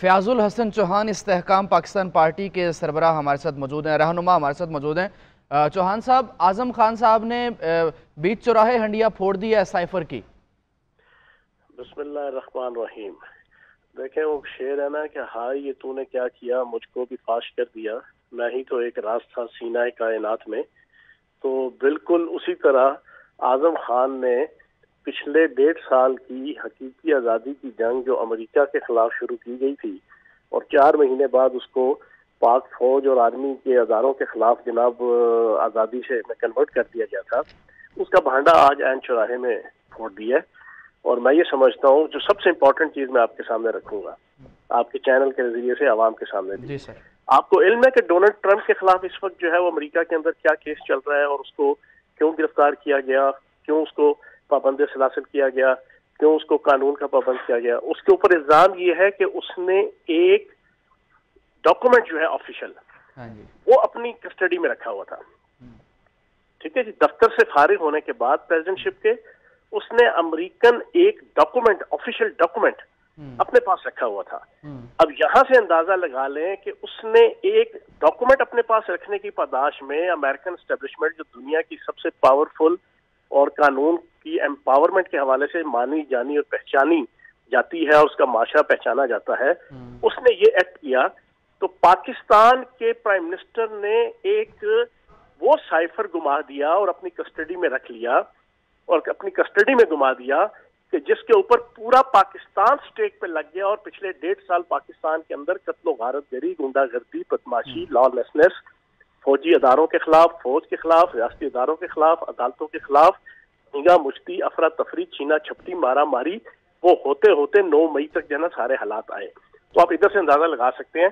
فیاض الحسن چوہان استحکام پاکستان پارٹی کے سربراہ ہمارے ساتھ موجود ہیں، رہنما ہمارے ساتھ موجود ہیں۔ چوہان صاحب، اعظم خان صاحب نے بیچ چوراہے ہنڈیا پھوڑ دی ہے سائفر کی۔ بسم اللہ الرحمن الرحیم۔ دیکھیں وہ شعر ہے نا کہ ہائے یہ تو نے کیا کیا، مجھ کو بھی فاش کر دیا، میں ہی تو ایک راز تھا سینہ کائنات میں۔ تو بالکل اسی طرح اعظم خان نے پچھلے 1.5 سال کی حقیقی آزادی کی جنگ جو امریکہ کے خلاف شروع کی گئی تھی اور 4 مہینے بعد اس کو پاک فوج اور آرمی کے اداروں کے خلاف جناب آزادی سے کنورٹ کر دیا گیا تھا، اس کا بھانڈا آج عین چوراہے میں پھوڑ دیا ہے۔ اور میں یہ سمجھتا ہوں جو سب سے امپورٹنٹ چیز میں آپ کے سامنے رکھوں گا، آپ کے چینل کے ذریعے سے عوام کے سامنے بھی، جی سر، آپ کو علم ہے کہ ڈونلڈ ٹرمپ کے خلاف اس وقت جو ہے وہ امریکہ کے اندر کیا کیس چل رہا ہے اور اس کو کیوں گرفتار کیا گیا، کیوں اس کو پابند سلاسل کیا گیا، کیوں اس کو قانون کا پابند کیا گیا؟ اس کے اوپر الزام یہ ہے کہ اس نے ایک ڈاکومنٹ جو ہے آفیشل وہ اپنی کسٹڈی میں رکھا ہوا تھا، ٹھیک ہے جی۔ دفتر سے فارغ ہونے کے بعد پریزیڈنٹ شپ کے اس نے امریکن ایک ڈاکومنٹ، آفیشل ڈاکومنٹ اپنے پاس رکھا ہوا تھا۔ اب یہاں سے اندازہ لگا لیں کہ اس نے ایک ڈاکومنٹ اپنے پاس رکھنے کی پاداش میں امریکن اسٹیبلشمنٹ جو دنیا کی سب سے پاورفل اور قانون کی امپاورمنٹ کے حوالے سے مانی جانی اور پہچانی جاتی ہے اور اس کا معاشرہ پہچانا جاتا ہے، اس نے یہ ایکٹ کیا۔ تو پاکستان کے پرائم منسٹر نے ایک وہ سائفر گما دیا اور اپنی کسٹڈی میں رکھ لیا اور اپنی کسٹڈی میں گما دیا کہ جس کے اوپر پورا پاکستان سٹیک پہ لگ گیا، اور پچھلے 1.5 سال پاکستان کے اندر قتل و غارت گری، گنڈا گردی، بدماشی، لا لیسنس، فوجی اداروں کے خلاف، فوج کے خلاف، ریاستی اداروں کے خلاف، عدالتوں کے خلاف نگاہ مشتی، افراتفری، چھینا چھپٹی، مارا ماری، وہ ہوتے ہوتے 9 مئی تک جو ہے نا سارے حالات آئے۔ تو آپ ادھر سے اندازہ لگا سکتے ہیں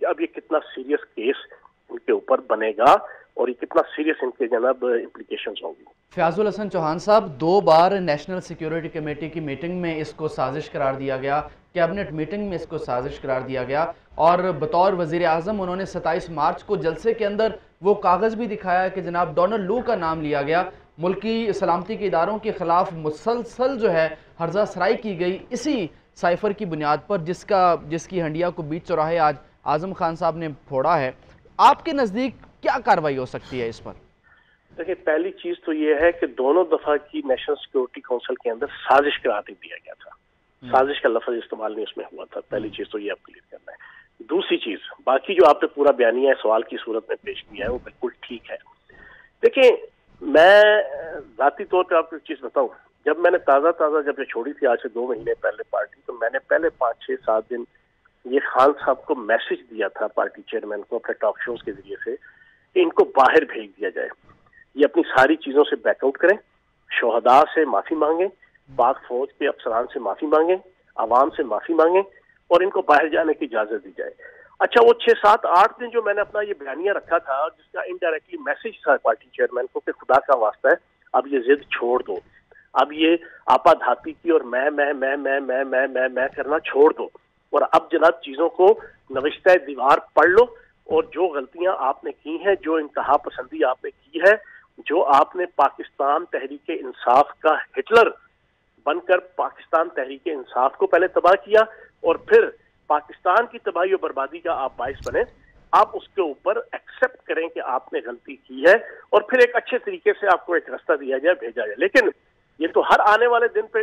کہ اب یہ کتنا سیریس کیس ان کے اوپر بنے گا اور یہ کتنا سیریس ان کے جناب امپلیکیشنز ہوں گی۔ فیاض الحسن چوہان صاحب، 2 بار نیشنل سیکیورٹی کمیٹی کی میٹنگ میں اس کو سازش قرار دیا گیا، کیبنٹ میٹنگ میں اس کو سازش قرار دیا گیا، اور بطور وزیر اعظم انہوں نے 27 مارچ کو جلسے کے اندر وہ کاغذ بھی دکھایا کہ جناب ڈونلڈ لو کا نام لیا گیا۔ ملکی سلامتی کے اداروں کے خلاف مسلسل جو ہے ہرزہ سرائی کی گئی اسی سائفر کی بنیاد پر، جس کی ہنڈیا کو بیچ چوراہے آج اعظم خان صاحب نے پھوڑا ہے۔ آپ کے نزدیک کیا کارروائی ہو سکتی ہے اس پر؟ دیکھیں، پہلی چیز تو یہ ہے کہ دونوں دفعہ کی نیشنل سیکورٹی کونسل کے اندر سازش قرار دیا گیا تھا، سازش کا لفظ استعمال نہیں اس میں ہوا تھا۔ پہلی چیز تو یہ آپ کلیئر کرنا ہے۔ دوسری چیز، باقی جو آپ نے پورا بیانیہ سوال کی صورت میں پیش کیا ہے وہ بالکل ٹھیک ہے۔ دیکھیں، میں ذاتی طور پہ آپ کو ایک چیز بتاؤں، جب میں نے تازہ جب یہ چھوڑی تھی آج سے 2 مہینے پہلے پارٹی، تو میں نے پہلے 5-6-7 دن یہ خان صاحب کو میسج دیا تھا، پارٹی چیئرمین کو، اپنے ٹاک شوز کے ذریعے سے، کہ ان کو باہر بھیج دیا جائے، یہ اپنی ساری چیزوں سے بیک آؤٹ کریں، شہداء سے معافی مانگیں، پاک فوج کے افسران سے معافی مانگیں، عوام سے معافی مانگیں اور ان کو باہر جانے کی اجازت دی جائے۔ اچھا، وہ 6-7-8 دن جو میں نے اپنا یہ بیانیہ رکھا تھا جس کا انڈائریکٹلی میسج تھا پارٹی چیئرمین کو کہ خدا کا واسطہ ہے اب یہ ضد چھوڑ دو، اب یہ آپا دھاتی کی اور میں کرنا چھوڑ دو، اور اب جناب چیزوں کو نوشتہ دیوار پڑھ لو، اور جو غلطیاں آپ نے کی ہیں، جو انتہا پسندی آپ نے کی ہے، جو آپ نے پاکستان تحریک انصاف کا ہٹلر بن کر پاکستان تحریک انصاف کو پہلے تباہ کیا اور پھر پاکستان کی تباہی و بربادی کا آپ باعث بنے، آپ اس کے اوپر ایکسپٹ کریں کہ آپ نے غلطی کی ہے اور پھر ایک اچھے طریقے سے آپ کو ایک راستہ دیا جائے، بھیجا جائے۔ لیکن یہ تو ہر آنے والے دن پہ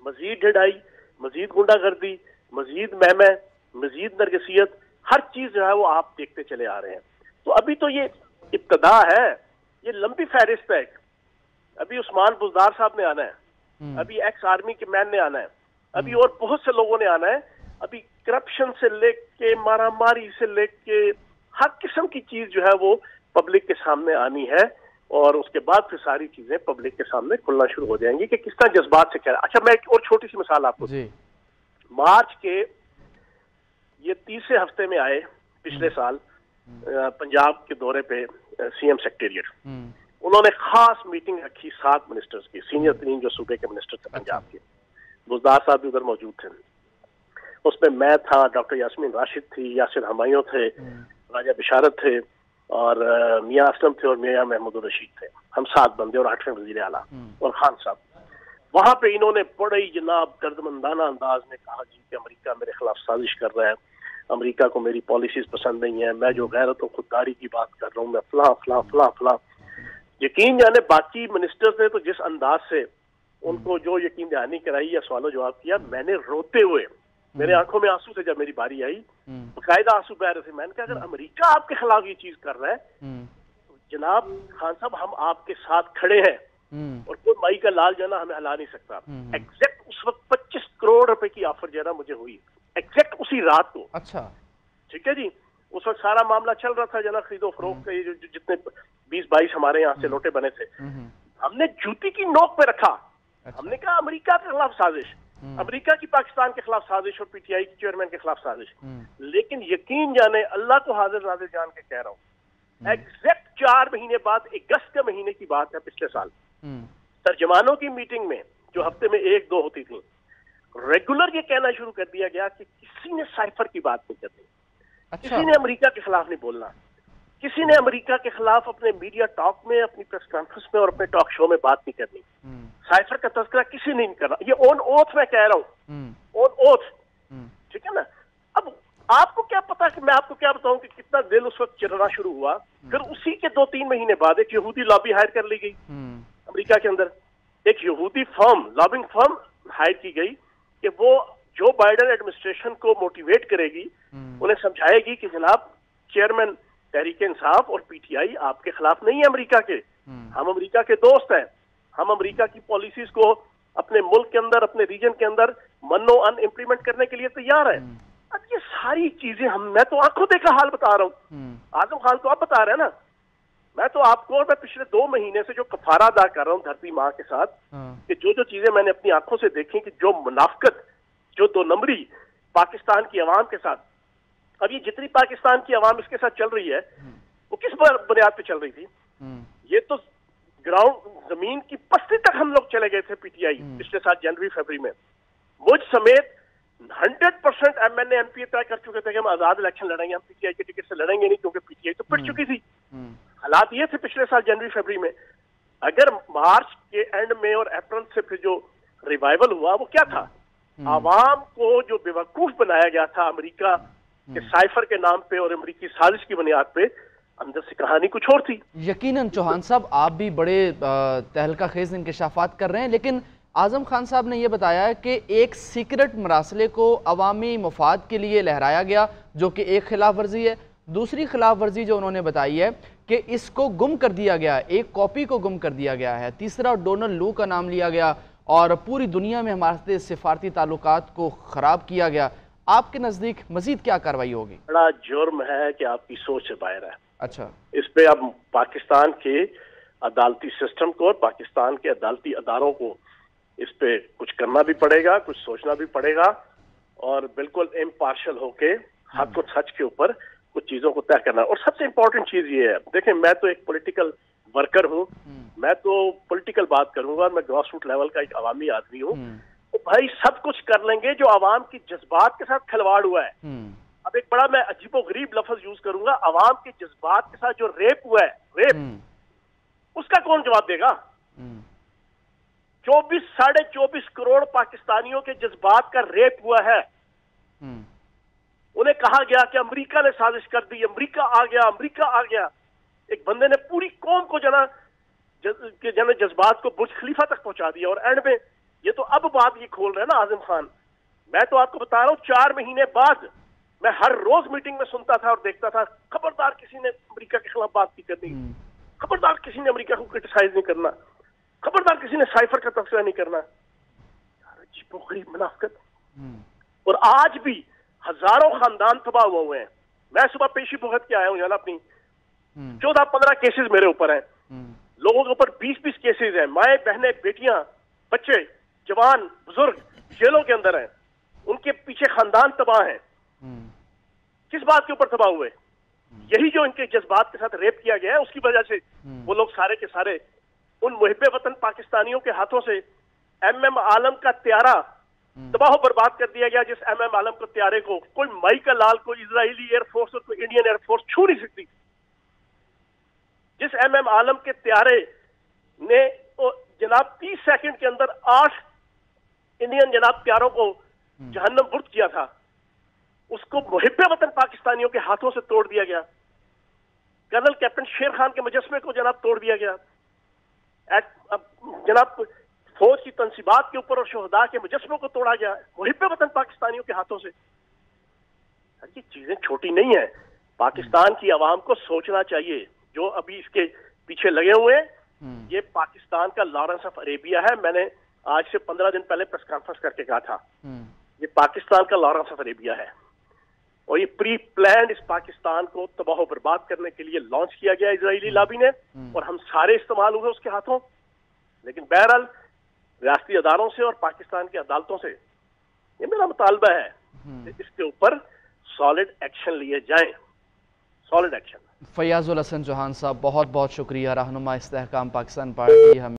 مزید ڈھڑائی، مزید گنڈا گردی، مزید مزید نرگسیت، ہر چیز جو ہے وہ آپ دیکھتے چلے آ رہے ہیں۔ تو ابھی تو یہ ابتدا ہے، یہ لمبی فہرست ہے۔ ابھی عثمان بزدار صاحب نے آنا ہے، ابھی ایکس آرمی کے مین نے آنا ہے، ابھی اور بہت سے لوگوں نے آنا ہے۔ ابھی کرپشن سے لے کے مارا ماری سے لے کے ہر قسم کی چیز جو ہے وہ پبلک کے سامنے آنی ہے، اور اس کے بعد پھر ساری چیزیں پبلک کے سامنے کھلنا شروع ہو جائیں گی کہ کس طرح جذبات سے کہہ رہا ہے۔ اچھا، میں ایک اور چھوٹی سی مثال آپ کو دوں۔ مارچ کے یہ 30 ہفتے میں آئے پچھلے سال پنجاب کے دورے پہ سی ایم سیکریٹریٹ، انہوں نے خاص میٹنگ رکھی 7 منسٹرز کی، سینئر ترین جو صوبے کے منسٹر تھے پنجاب کے، بزدار صاحب بھی ادھر موجود تھے۔ اس میں میں تھا، ڈاکٹر یاسمین راشد تھی، یاسر ہمایوں تھے، راجہ بشارت تھے، اور میاں اسلم تھے، اور میاں محمود الرشید تھے۔ ہم 7 بندے اور 8ویں وزیر اعلیٰ اور خان صاحب۔ वहां पे इन्होंने बड़े ही जनाब दर्दमंदाना अंदाज में कहा जी कि अमेरिका मेरे खिलाफ साजिश कर रहा है, अमेरिका को मेरी पॉलिसीज पसंद नहीं है, मैं जो गैरत और खुददारी की बात कर रहा हूँ, मैं फला फला फला फला। यकीन जाने बाकी मिनिस्टर्स ने तो जिस अंदाज से उनको जो यकीन दहानी कराई या सवालों जवाब किया, मैंने रोते हुए, मेरे आंखों में आंसू थे जब मेरी बारी आई, बाकायदा आंसू बह रहे थे। मैंने कहा अगर अमेरिका आपके खिलाफ ये चीज कर रहा है तो जनाब खान साहब हम आपके साथ खड़े हैं और कोई माई का लाल जना हमें हिला नहीं सकता। एग्जैक्ट उस वक्त 25 करोड़ रुपए की ऑफर जो है ना मुझे हुई, एग्जैक्ट उसी रात को। अच्छा, ठीक है जी। उस वक्त सारा मामला चल रहा था जना खरीदो फरोख्त का, ये जितने 20-22 हमारे यहाँ से लोटे बने थे, हमने जूती की नोक पे रखा। हमने कहा अमेरिका के खिलाफ साजिश, अमेरिका की पाकिस्तान के खिलाफ साजिश और पीटीआई के चेयरमैन के खिलाफ साजिश। लेकिन यकीन जाने अल्लाह को हाजिर नाजिर जान के कह रहा हूँ, एग्जैक्ट 4 महीने बाद, अगस्त के महीने की बात है पिछले साल, तर्जमानों की मीटिंग में जो हफ्ते में 1-2 होती थी, रेगुलर ये कहना शुरू कर दिया गया कि किसी ने साइफर की बात नहीं करनी। अच्छा। किसी ने अमेरिका के खिलाफ नहीं बोलना, किसी ने अमेरिका के खिलाफ अपने मीडिया टॉक में, अपनी प्रेस कॉन्फ्रेंस में और अपने टॉक शो में बात नहीं करनी। साइफर का तस्करा किसी ने नहीं करना। ये ऑन ओथ मैं कह रहा हूँ, ऑन ओथ। ठीक है ना। अब आपको क्या पता कि मैं आपको क्या बताऊं कि कितना दिल उस वक्त चिरना शुरू हुआ। फिर उसी के 2-3 महीने बाद एक यहूदी लॉबी हायर कर ली गई अमेरिका के अंदर। एक यहूदी फर्म, लॉबिंग फर्म हायर की गई कि वो जो बाइडेन एडमिनिस्ट्रेशन को मोटिवेट करेगी, उन्हें समझाएगी कि जनाब चेयरमैन तहरीक इंसाफ और पीटीआई आपके खिलाफ नहीं है अमेरिका के, हम अमेरिका के दोस्त हैं, हम अमेरिका की पॉलिसीज को अपने मुल्क के अंदर, अपने रीजन के अंदर मनो अन इम्प्लीमेंट करने के लिए तैयार है। अब ये सारी चीजें मैं तो आंखों देखा हाल बता रहा हूँ, आजम खान तो आप बता रहे हैं ना, मैं तो आपको, मैं पिछले 2 महीने से जो कफारा अदा कर रहा हूँ धरती माँ के साथ, कि जो चीजें मैंने अपनी आंखों से देखी, कि जो मुनाफिकत, जो 2 नंबरी पाकिस्तान की आवाम के साथ, अब ये जितनी पाकिस्तान की आवाम इसके साथ चल रही है वो किस बुनियाद पे चल रही थी? ये तो ग्राउंड, जमीन की पस्ती तक हम लोग चले गए थे पीटीआई पिछले साल जनवरी-फरवरी में। मुझ समेत 100% एमएनए एमपी तय कर चुके थे कि हम आजाद इलेक्शन लड़ेंगे, हम पीटीआई के टिकट से लड़ेंगे नहीं, क्योंकि पीटीआई तो पिट चुकी थी। हालात ये थे पिछले साल जनवरी-फरवरी में। अगर मार्च के एंड में और अप्रैल से फिर जो रिवाइवल हुआ वो क्या था? आवाम को जो बेवकूफ बनाया गया था अमेरिका के साइफर के नाम पे और अमेरिकी साजिश की बुनियाद पे, अंदर से कहानी कुछ और थी। यकीनन चौहान साहब आप भी बड़े तहलका खेज इंकशाफात कर रहे हैं, लेकिन आजम खान साहब ने यह बताया है कि एक सीक्रेट मरासले को अवामी मफाद के लिए लहराया गया, जो कि एक खिलाफ वर्जी है। दूसरी खिलाफ वर्जी जो उन्होंने बताई है कि इसको गुम कर दिया गया, एक कॉपी को गुम कर दिया गया है। तीसरा, डोनाल्ड लू का नाम लिया गया और पूरी दुनिया में हमारे सिफारती ताल्लुकात को ख़राब किया गया। आपके नज़दीक मजीद क्या कार्रवाई होगी? बड़ा जुर्म है कि आपकी सोच से बाहर है। अच्छा, इस पे अब पाकिस्तान के अदालती सिस्टम को और पाकिस्तान के अदालती अदारों को इस पे कुछ करना भी पड़ेगा, कुछ सोचना भी पड़ेगा और बिल्कुल इम्पार्शल होके हक और सच के ऊपर कुछ चीजों को तय करना। और सबसे इम्पोर्टेंट चीज ये है, देखें मैं तो एक पॉलिटिकल वर्कर हूँ, मैं तो पॉलिटिकल बात करूंगा, मैं ग्रास रूट लेवल का एक अवामी आदमी हूँ। तो भाई सब कुछ कर लेंगे जो आवाम की जज्बात के साथ खिलवाड़ हुआ है। अब एक बड़ा मैं अजीबो गरीब लफ्ज यूज करूंगा, आवाम के जज्बात के साथ जो रेप हुआ है, रेप, उसका कौन जवाब देगा? 24-24.5 करोड़ पाकिस्तानियों के जज्बात का रेप हुआ है। उन्हें कहा गया कि अमेरिका ने साजिश कर दी, अमेरिका आ गया, अमेरिका आ गया। एक बंदे ने पूरी कौम को जज्बात को बुर्ज खलीफा तक पहुंचा दिया। और एंड में ये तो अब बात ये खोल रहे हैं ना आजम खान, मैं तो आपको बता रहा हूं 4 महीने बाद मैं हर रोज मीटिंग में सुनता था और देखता था, खबरदार किसी ने अमेरिका के खिलाफ बात नहीं करनी, खबरदार किसी ने अमेरिका को क्रिटिसाइज नहीं करना, खबरदार किसी ने साइफर का तस्करा नहीं करना। अजीबो गरीब मुनाफिकत। और आज भी हजारों खानदान तबाह हुए हैं। मैं सुबह पेशी भुगत के आया हूं यार, अपनी 14-15 केसेस मेरे ऊपर हैं, लोगों के ऊपर 20-20 केसेस हैं, माए बहनें बेटियां बच्चे जवान बुजुर्ग जेलों के अंदर हैं, उनके पीछे खानदान तबाह हैं। किस बात के ऊपर तबाह हुए? यही जो इनके जज्बात के साथ रेप किया गया है, उसकी वजह से वो लोग सारे के सारे उन मुहिब्बे वतन पाकिस्तानियों के हाथों से एमएम आलम का त्यारा तबाह बर्बाद कर दिया गया। जिस एमएम आलम को त्यारे को कोई माई का लाल, कोई इजरायली एयरफोर्स और कोई इंडियन एयरफोर्स छू नहीं सकती। जिस एमएम आलम के त्यारे ने जनाब 30 सेकंड के अंदर 8 इंडियन जनाब प्यारों को जहन्नम बुर्द किया था, उसको मुहिब्बे वतन पाकिस्तानियों के हाथों से तोड़ दिया गया। कर्नल कैप्टन शेर खान के मुजस्मे को जनाब तोड़ दिया गया। जनाब फौज की तंसीबात के ऊपर और शहदा के मुजस्मों को तोड़ा गया मुहिब्बे वतन पाकिस्तानियों के हाथों से। ये चीजें छोटी नहीं है। पाकिस्तान की आवाम को सोचना चाहिए। जो अभी इसके पीछे लगे हुए हैं, ये पाकिस्तान का लॉरेंस ऑफ अरेबिया है। मैंने आज से 15 दिन पहले प्रेस कॉन्फ्रेंस करके कहा था, ये पाकिस्तान का लॉरेंस ऑफ अरेबिया है और ये प्री प्लान्ड इस पाकिस्तान को तबाह बर्बाद करने के लिए लॉन्च किया गया इजरायली लॉबी ने, और हम सारे इस्तेमाल हुए उसके हाथों। लेकिन बहरहाल रियासती अदारों से और पाकिस्तान की अदालतों से ये मेरा मुतालबा है कि इसके ऊपर सॉलिड एक्शन लिए जाएं, सॉलिड एक्शन। फयाजुल हसन चौहान साहब, बहुत बहुत शुक्रिया। रहनुमा इस्तेहकाम पाकिस्तान पार्टी हम